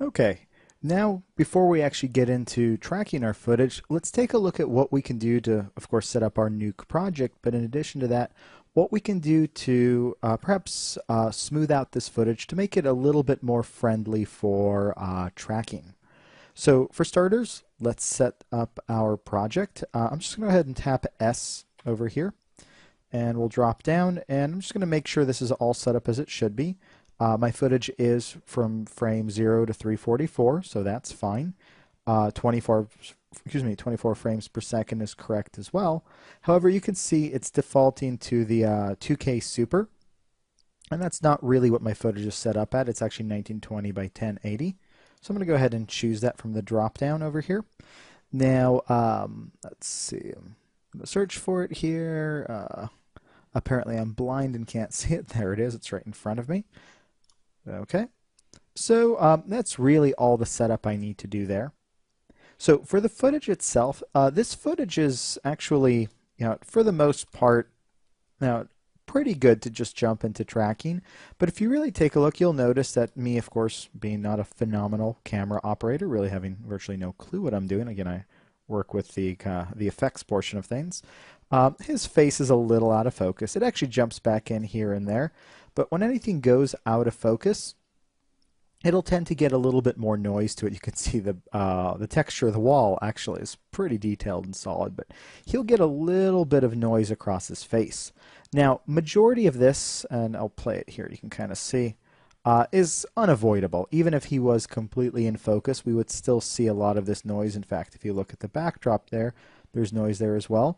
Okay, now before we actually get into tracking our footage, let's take a look at what we can do to, of course, set up our Nuke project. But in addition to that, what we can do to perhaps smooth out this footage to make it a little bit more friendly for tracking. So for starters, let's set up our project. I'm just going to go ahead and tap S over here, and we'll drop down, and I'm just going to make sure this is all set up as it should be. My footage is from frame 0 to 344, so that's fine. 24 frames per second is correct as well. However, you can see it's defaulting to the 2K Super, and that's not really what my footage is set up at. It's actually 1920 by 1080. So I'm going to go ahead and choose that from the drop down over here. Now, let's see. I'm going to search for it here. Apparently I'm blind and can't see it. There it is. It's right in front of me. Okay. So that's really all the setup I need to do there. So for the footage itself, this footage is actually, for the most part, now pretty good to just jump into tracking. But if you really take a look, you'll notice that me, of course, being not a phenomenal camera operator, really having virtually no clue what I'm doing. Again, I work with the effects portion of things. His face is a little out of focus. It actually jumps back in here and there. But when anything goes out of focus, it'll tend to get a little bit more noise to it. You can see the texture of the wall actually is pretty detailed and solid, but he'll get a little bit of noise across his face. Now, majority of this, and I'll play it here, you can kind of see, is unavoidable. Even if he was completely in focus, we would still see a lot of this noise. In fact, if you look at the backdrop there, there's noise there as well.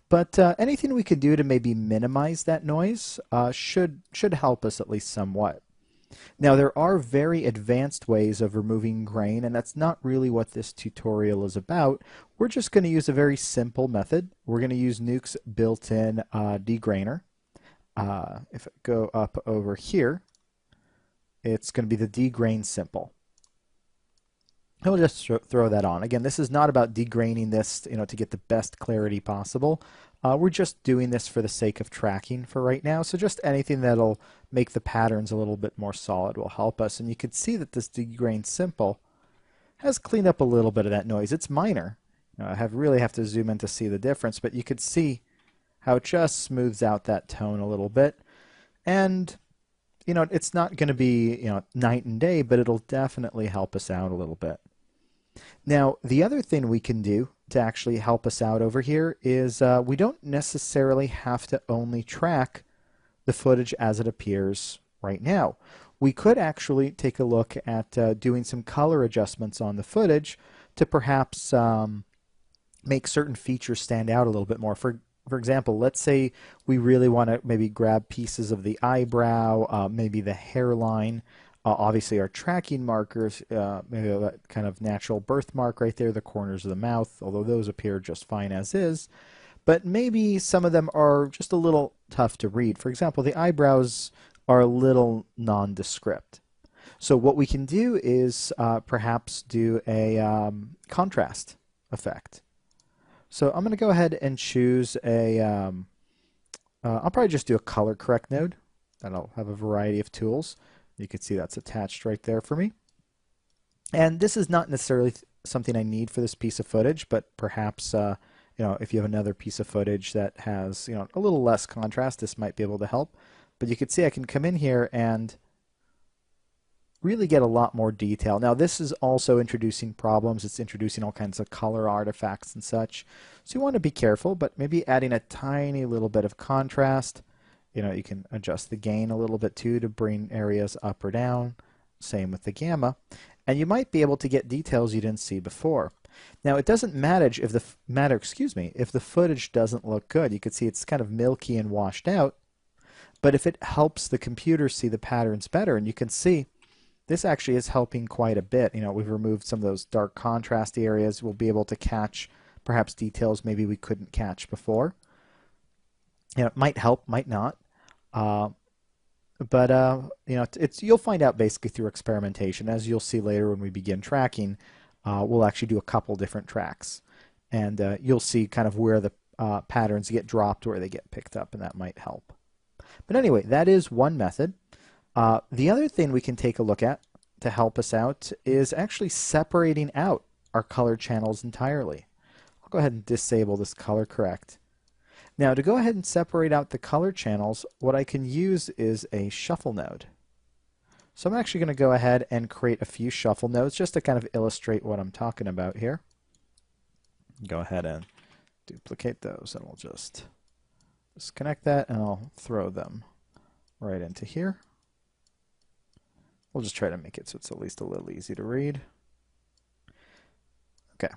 But anything we could do to maybe minimize that noise should help us at least somewhat. Now, there are very advanced ways of removing grain, and that's not really what this tutorial is about. We're just going to use a very simple method. We're going to use Nuke's built-in degrainer. If I go up over here, it's going to be the degrain simple. And we'll just throw that on. Again, this is not about degraining this, to get the best clarity possible. We're just doing this for the sake of tracking for right now. So just anything that'll make the patterns a little bit more solid will help us. And you can see that this degrain simple has cleaned up a little bit of that noise. It's minor. I really have to zoom in to see the difference, but you could see how it just smooths out that tone a little bit. And it's not going to be, night and day, but it'll definitely help us out a little bit. Now, the other thing we can do to actually help us out over here is we don't necessarily have to only track the footage as it appears right now. We could actually take a look at doing some color adjustments on the footage to perhaps make certain features stand out a little bit more. For example, let's say we really want to maybe grab pieces of the eyebrow, maybe the hairline, obviously our tracking markers, maybe that kind of natural birthmark right there, the corners of the mouth, although those appear just fine as is. But maybe some of them are just a little tough to read. For example, the eyebrows are a little nondescript. So what we can do is perhaps do a contrast effect. So I'm going to go ahead and choose I'll probably just do a color correct node. That'll have a variety of tools. You can see that's attached right there for me. And this is not necessarily something I need for this piece of footage, but perhaps if you have another piece of footage that has a little less contrast, this might be able to help. But you can see I can come in here and really get a lot more detail. Now this is also introducing problems. It's introducing all kinds of color artifacts and such. So you want to be careful, but maybe adding a tiny little bit of contrast. You can adjust the gain a little bit too to bring areas up or down. Same with the gamma. And you might be able to get details you didn't see before. Now it doesn't matter if the footage doesn't look good. You can see it's kind of milky and washed out. But if it helps the computer see the patterns better, and you can see this actually is helping quite a bit. We've removed some of those dark contrast areas. We'll be able to catch perhaps details maybe we couldn't catch before. It might help, might not. But you'll find out basically through experimentation. As you'll see later when we begin tracking, we'll actually do a couple different tracks. And you'll see kind of where the patterns get dropped, where they get picked up, and that might help. But anyway, that is one method. The other thing we can take a look at to help us out is actually separating out our color channels entirely. I'll go ahead and disable this color correct. Now to go ahead and separate out the color channels, what I can use is a shuffle node. So I'm actually going to go ahead and create a few shuffle nodes just to kind of illustrate what I'm talking about here. Go ahead and duplicate those, and we'll just disconnect that, and I'll throw them right into here. We'll just try to make it so it's at least a little easy to read. Okay,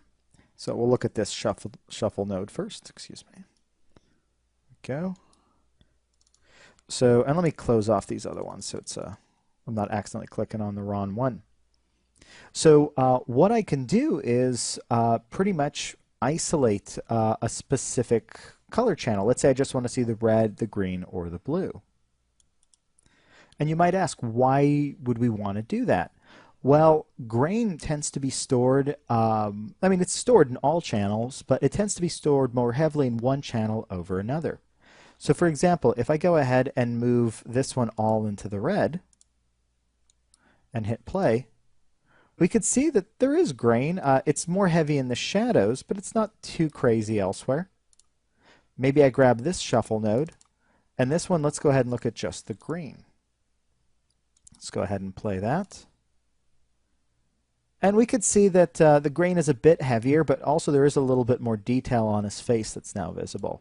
so we'll look at this shuffle node first. Excuse me. Go. So, and let me close off these other ones so it's I'm not accidentally clicking on the wrong one. So what I can do is pretty much isolate a specific color channel. Let's say I just want to see the red, the green, or the blue. And you might ask, why would we want to do that? Well, grain tends to be stored, I mean, it's stored in all channels, but it tends to be stored more heavily in one channel over another. So for example, if I go ahead and move this one all into the red and hit play, we could see that there is grain. It's more heavy in the shadows, but it's not too crazy elsewhere. Maybe I grab this shuffle node, and this one, let's go ahead and look at just the green. Let's go ahead and play that. And we could see that the grain is a bit heavier, but also there is a little bit more detail on his face that's now visible.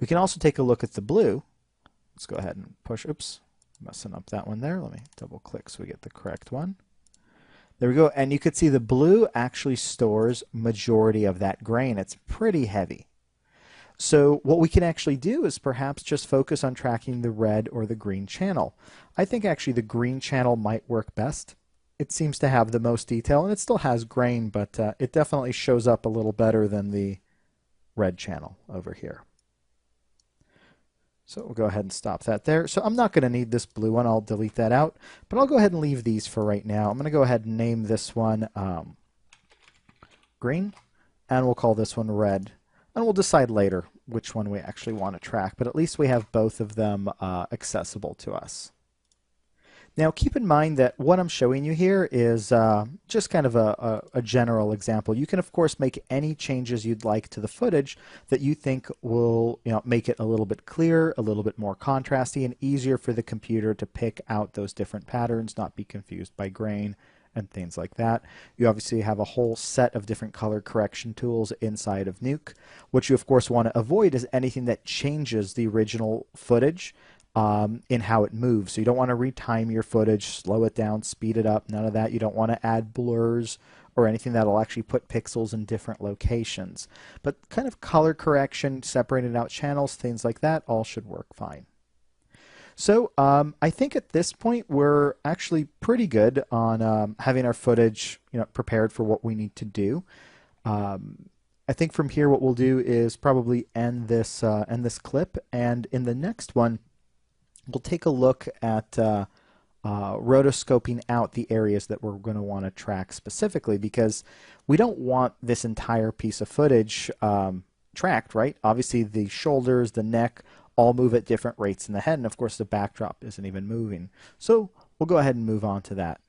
We can also take a look at the blue. Let's go ahead and push, oops, messing up that one there. Let me double click so we get the correct one. There we go, and you could see the blue actually stores majority of that grain. It's pretty heavy. So what we can actually do is perhaps just focus on tracking the red or the green channel. I think actually the green channel might work best. It seems to have the most detail, and it still has grain, but it definitely shows up a little better than the red channel over here. So we'll go ahead and stop that there. So I'm not going to need this blue one. I'll delete that out. But I'll go ahead and leave these for right now. I'm going to go ahead and name this one green, and we'll call this one red. And we'll decide later which one we actually want to track. But at least we have both of them accessible to us. Now keep in mind that what I'm showing you here is just kind of a general example. You can of course make any changes you'd like to the footage that you think will make it a little bit clearer, a little bit more contrasty, and easier for the computer to pick out those different patterns, not be confused by grain and things like that. You obviously have a whole set of different color correction tools inside of Nuke. What you of course want to avoid is anything that changes the original footage in how it moves. So you don't want to retime your footage, slow it down, speed it up, none of that. You don't want to add blurs or anything that'll actually put pixels in different locations. But kind of color correction, separated out channels, things like that, all should work fine. So I think at this point we're actually pretty good on having our footage prepared for what we need to do. I think from here what we'll do is probably end this clip, and in the next one we'll take a look at rotoscoping out the areas that we're going to want to track specifically, because we don't want this entire piece of footage tracked, right? Obviously the shoulders, the neck, all move at different rates in the head, and of course the backdrop isn't even moving. So we'll go ahead and move on to that.